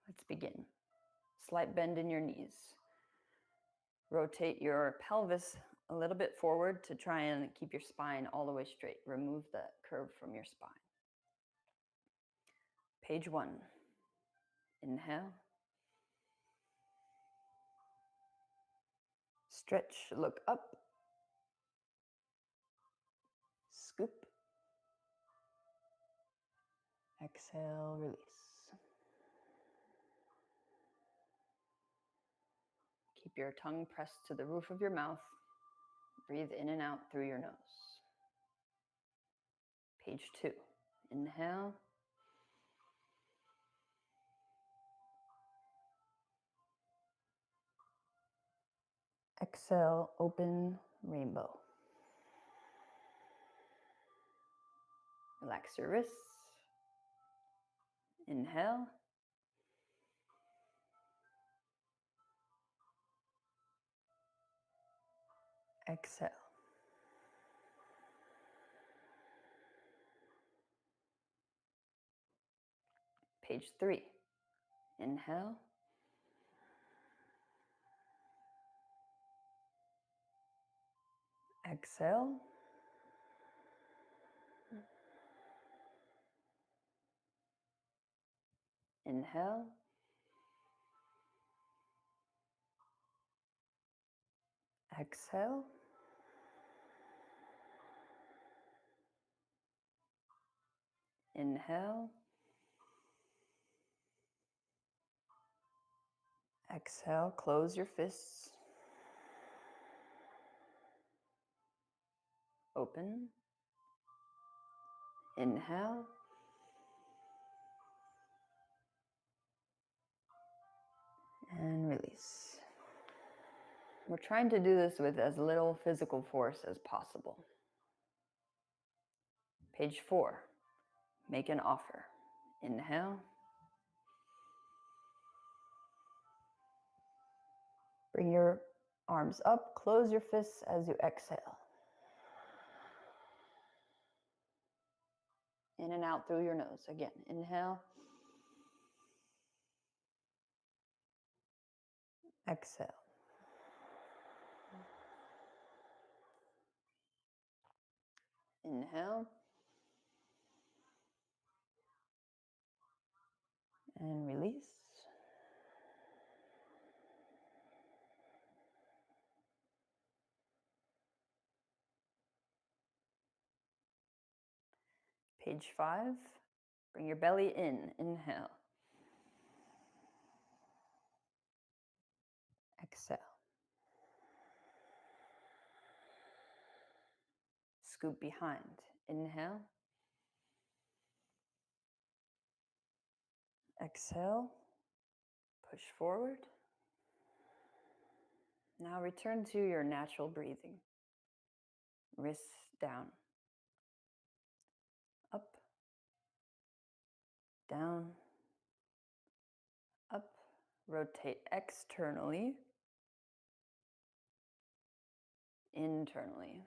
Let's begin. Slight bend in your knees. Rotate your pelvis a little bit forward to try and keep your spine all the way straight. Remove that curve from your spine. Page 1. Inhale. Stretch, look up. Scoop. Exhale, release. Keep your tongue pressed to the roof of your mouth. Breathe in and out through your nose. Page 2. Inhale. Exhale, open rainbow. Relax your wrists. Inhale. Exhale. Page 3. Inhale. Exhale. Inhale. Exhale. Inhale. Exhale. Close your fists. Open. Inhale. And release. We're trying to do this with as little physical force as possible. Page 4. Make an offer. Inhale. Bring your arms up. Close your fists as you exhale. In and out through your nose. Again, inhale. Exhale. Inhale. And release. Page 5. Bring your belly in. Inhale. Exhale. scoop behind. Inhale. Exhale. Push forward. Now return to your natural breathing. Wrists down. Up. Down. Up. Rotate externally. Internally.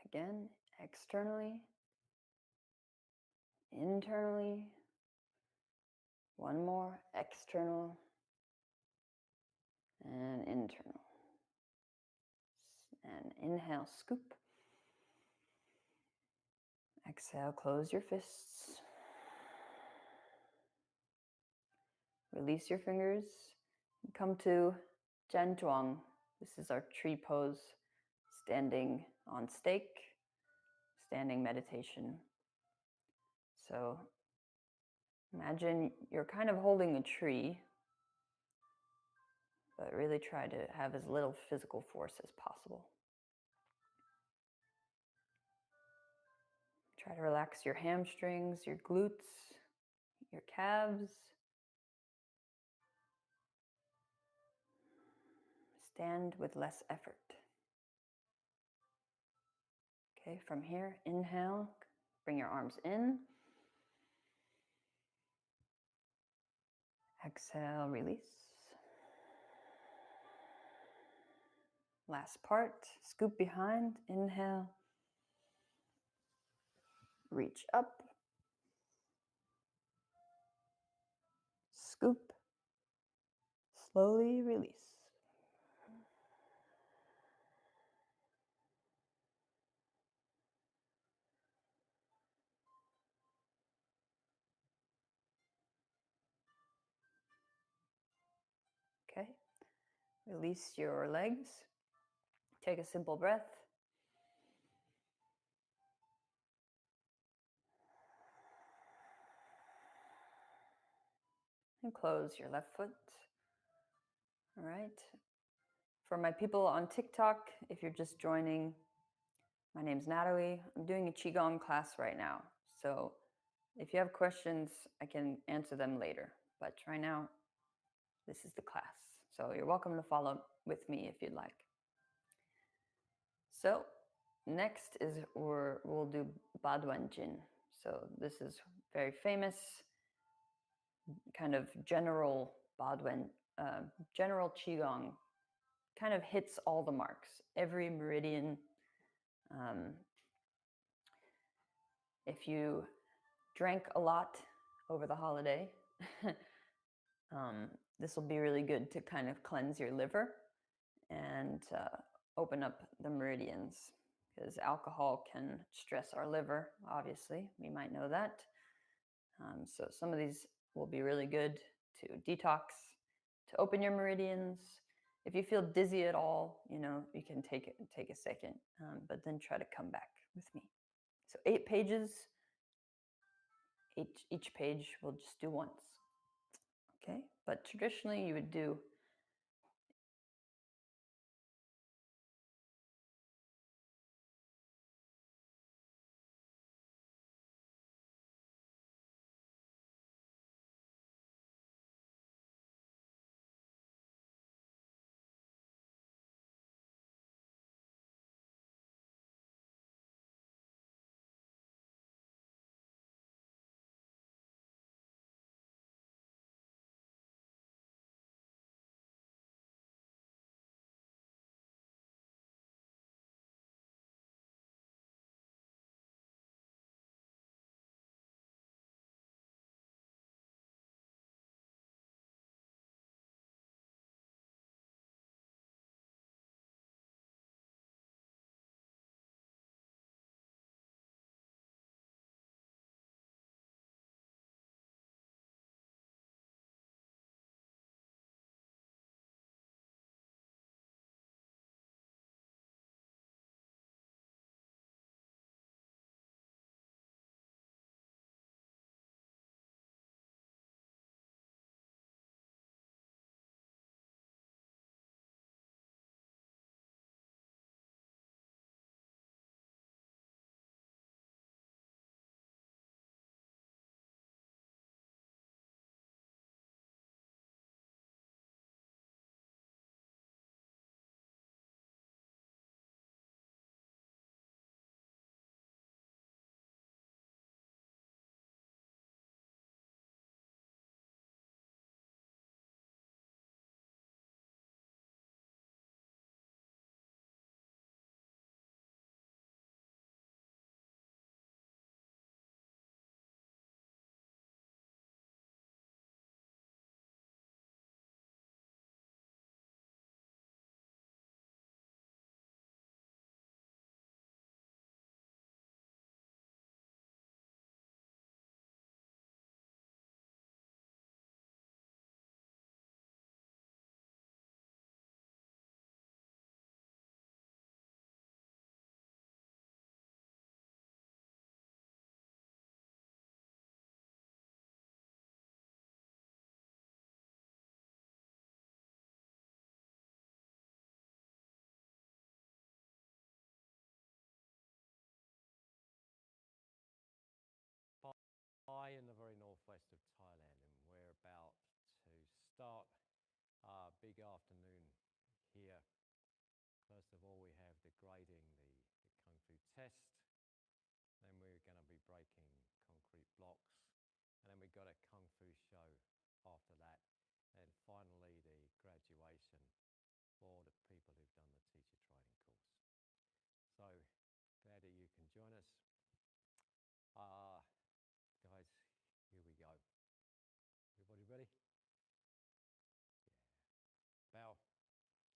Again, externally. Internally. One more. External. And internal. And inhale, scoop. Exhale, close your fists. Release your fingers. Come to Jian Zhuang. This is our tree pose, standing on stake, standing meditation. So imagine you're kind of holding a tree, but really try to have as little physical force as possible. Try to relax your hamstrings, your glutes, your calves. Stand with less effort. Okay, from here, inhale, bring your arms in. Exhale, release. Last part, scoop behind, inhale. Reach up. Scoop. Slowly release. Okay, release your legs. Take a simple breath. And close your left foot. All right. For my people on TikTok, if you're just joining, my name's Natalie. I'm doing a Qigong class right now. So if you have questions, I can answer them later. But right now, this is the class. So you're welcome to follow with me if you'd like. So next is we'll do Baduan Jin. So this is very famous, kind of general Baduan, general Qigong, kind of hits all the marks. Every meridian. If you drank a lot over the holiday, this will be really good to kind of cleanse your liver and open up the meridians, because alcohol can stress our liver, obviously. We might know that. So some of these will be really good to detox, to open your meridians. If you feel dizzy at all, you can take a second, but then try to come back with me. So 8 pages. Each page we'll just do once. Okay, but traditionally you would do start our big afternoon here. First of all, we have the grading, the Kung Fu test. Then we're going to be breaking concrete blocks. And then we've got a Kung Fu show after that. And finally, the graduation for the people who've done the teacher training course. So